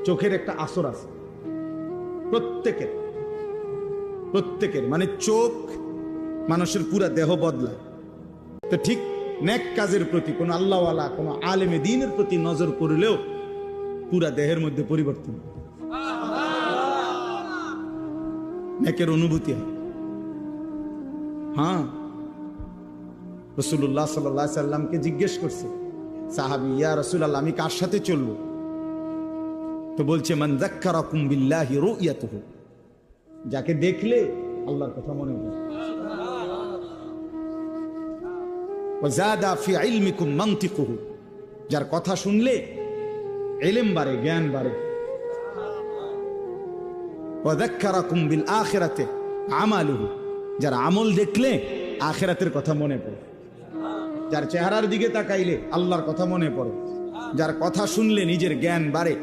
চোখের একটা আসর আছে প্রত্যেকের প্রত্যেকের, মানে চোখ মানুষের পুরা দেহ বদলায়। তো ঠিক নেক কাজের প্রতি কোন আল্লাহওয়ালা কোন আলেমে দ্বীনের প্রতি নজর করলেও পুরা দেহের মধ্যে পরিবর্তন, নেকের অনুভূতি হয়। হ্যাঁ, রাসূলুল্লাহ সাল্লাল্লাহু আলাইহি সাল্লামকে জিজ্ঞেস করছে সাহাবী, ইয়া রাসূলুল্লাহ, আমি কার সাথে চলবো? তো বলছে, মান যাক্কারাকুম বিল্লাহি রুয়াতুহু, যাকে দেখলে আল্লাহর কথা মনে পড়ে। ওয়া যাদা ফি ইলমিকুম মানতিকুহু, যার কথা শুনলে ইলম বাড়ে, জ্ঞান বাড়ে। ওয়া যাক্কারাকুম বিল আখিরাতি আমালুহু, যার আমল দেখলে আখিরাতের কথা মনে পড়ে। যার চেহারার দিকে তাকাইলে আল্লাহর কথা মনে পড়ে, যার কথা শুনলে নিজের জ্ঞান বাড়ে।